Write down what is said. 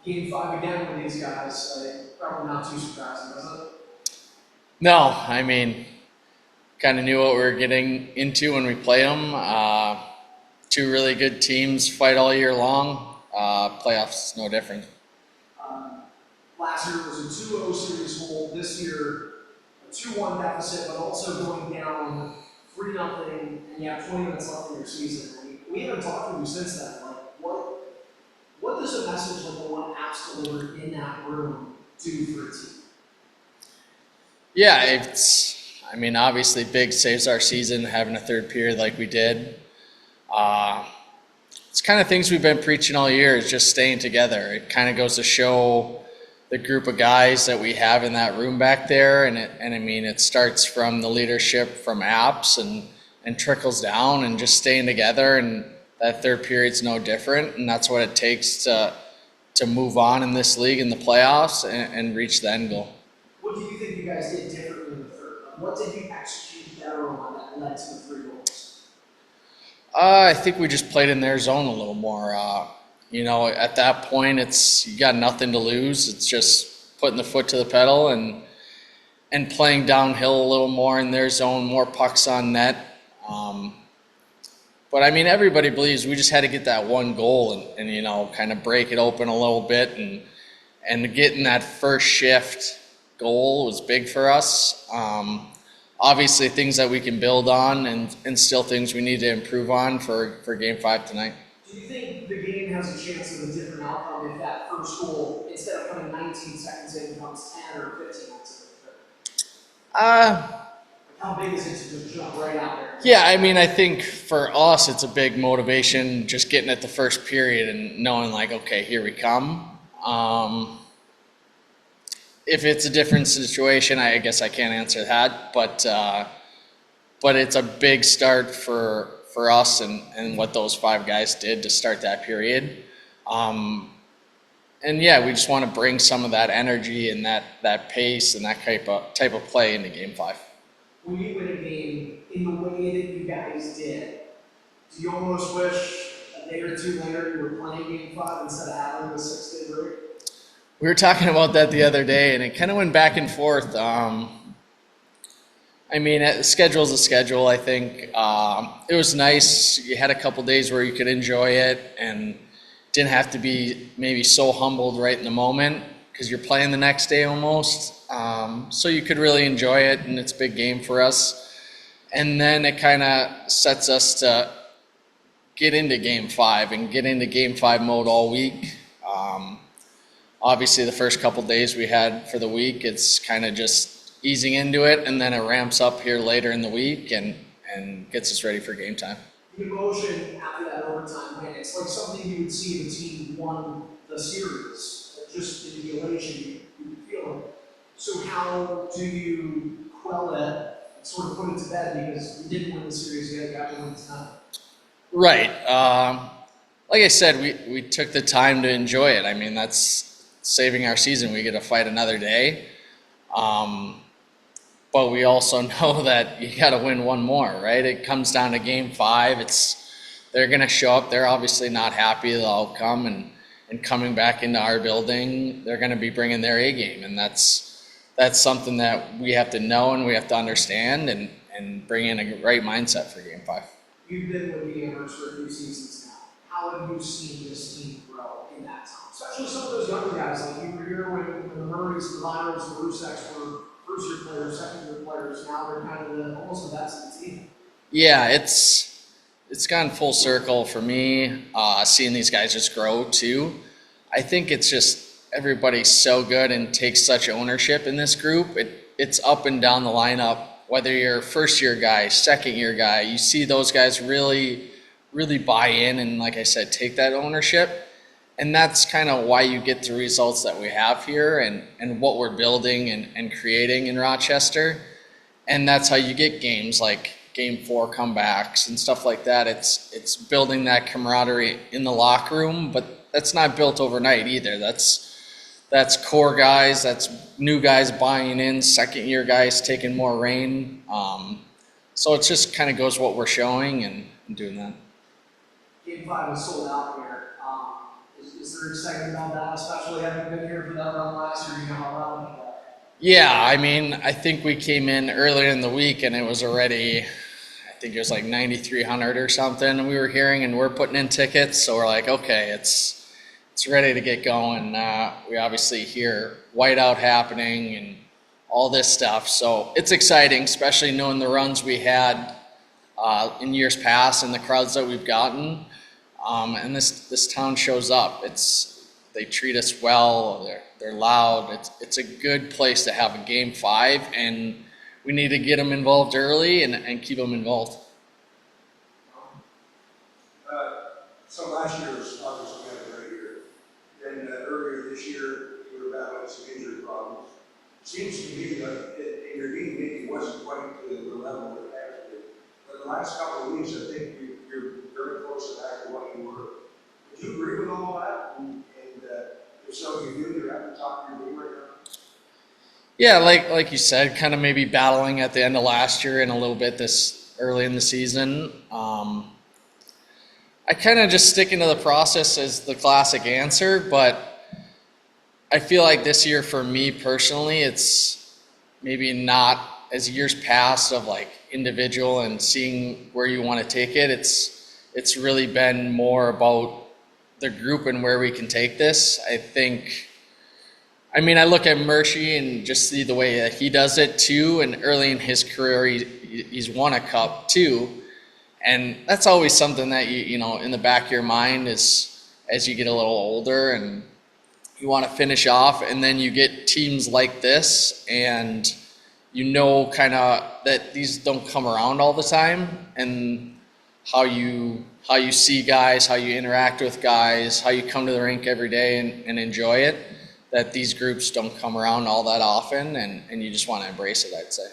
Game 5 again with these guys. Probably not too surprising, does it? No, I mean, kind of knew what we were getting into when we played them. Two really good teams fight all year long. Playoffs is no different. Um, Last year was a 2-0 series hold. This year, a 2-1 deficit, but also going down 3-0, and you have 20 minutes left in your season. We haven't talked to you since then. Like, what does a message like the one Apps delivered in that room do for a team? Yeah, I mean, obviously, big saves our season having a third period like we did. Uh, it's kind of things we've been preaching all year is just staying together. It kind of goes to show the group of guys that we have in that room back there, and I mean, it starts from the leadership from Apps and trickles down and just staying together. And that third period's no different, and that's what it takes to move on in this league in the playoffs and reach the end goal. What do you think you guys did differently in the third? What did you execute better on that led to the 3 goals? I think we just played in their zone a little more. At that point, it's you got nothing to lose. It's just putting the foot to the pedal and playing downhill a little more in their zone, more pucks on net. Um, but I mean, everybody believes we just had to get that one goal and kind of break it open a little bit and getting that first shift goal was big for us. Obviously, things that we can build on and still things we need to improve on for Game 5 tonight. Do you think the game has a chance of a different outcome if that first goal, instead of coming 19 seconds in, becomes 10 or 15 minutes in the third? Uh, Like, how big is it to just jump right out there? yeah, I mean, I think for us, it's a big motivation just getting at the first period and knowing, like, okay, here we come. If it's a different situation, I guess I can't answer that, but it's a big start for us and what those five guys did to start that period. And yeah, we just want to bring some of that energy and that pace and that type of play into Game 5. When you win a game in the way that you guys did, do you almost wish a day or two later you were playing Game 5 instead of having the 6-day break? We were talking about that the other day, and it kind of went back and forth. I mean, the schedule's a schedule. I think it was nice. You had a couple days where you could enjoy it and didn't have to be maybe so humbled right in the moment because you're playing the next day almost. So you could really enjoy it, and it's a big game for us. And then it kind of sets us to get into Game 5 and get into Game 5 mode all week. Obviously, the first couple days we had for the week, it's kind of just easing into it, and then it ramps up here later in the week and gets us ready for game time. The emotion after that overtime win, it's like something you would see if the team won the series. Just the elation you feel. So how do you quell it and sort of put it to bed because you didn't win the series yet, you got to win tonight? Right. Like I said, we took the time to enjoy it. I mean, that's saving our season. We get to fight another day. But we also know that you got to win one more, right? It comes down to Game 5. They're going to show up. They're obviously not happy with the outcome, and coming back into our building, they're going to be bringing their A game, and that's something that we have to know and we have to understand and bring in a right mindset for Game 5. You've been with the Amherst for a few seasons now. How have you seen this team grow in that time? Especially some of those younger guys, like you were here when the Murrays, the Lyles, the Ruseks were first-year players, second-year players. Now they're kind of almost the best of the team. Yeah, it's gone full circle for me. Seeing these guys just grow too. I think it's just everybody's so good and takes such ownership in this group. It's up and down the lineup. Whether you're a first-year guy, second-year guy, you see those guys really, really buy in and, like I said, take that ownership. And that's kind of why you get the results that we have here and what we're building and creating in Rochester. And that's how you get games like Game 4 comebacks and stuff like that. It's building that camaraderie in the locker room, but that's not built overnight either. That's core guys, that's new guys buying in, second-year guys taking more reign. So it just kind of goes what we're showing and doing that. Game 5 was sold out here. Is there excitement about that, especially having been here for that run last year? You know how that went. Yeah, I mean, I think we came in earlier in the week and it was already, I think it was like 9,300 or something. And we were hearing and we're putting in tickets, so we're like, okay, it's ready to get going. We obviously hear whiteout happening and all this stuff, so it's exciting, especially knowing the runs we had in years past and the crowds that we've gotten. And this town shows up. They treat us well. They're loud. It's a good place to have a game 5, and we need to get them involved early and keep them involved. So last year was obviously a great year. Then earlier this year, you were battling some injury problems. Seems to me that in your game making wasn't quite to the level that it has been. But the last couple of weeks, I think you're very close to back to what you were. Would you agree with all that? And if so, you feel you're at the top of your game right now? Yeah, like you said, kind of maybe battling at the end of last year and a little bit this early in the season. I kind of just sticking to the process as the classic answer, but I feel like this year for me personally, it's maybe not as years past of like individual and seeing where you want to take it. It's really been more about the group and where we can take this. I mean, I look at Murchie and just see the way that he does it too. And early in his career, he's won a cup too. And that's always something that you know, in the back of your mind is as you get a little older and you want to finish off, and then you get teams like this and you know kind of that these don't come around all the time, and how you see guys, how you interact with guys, how you come to the rink every day and enjoy it, that these groups don't come around all that often, and you just want to embrace it, I'd say.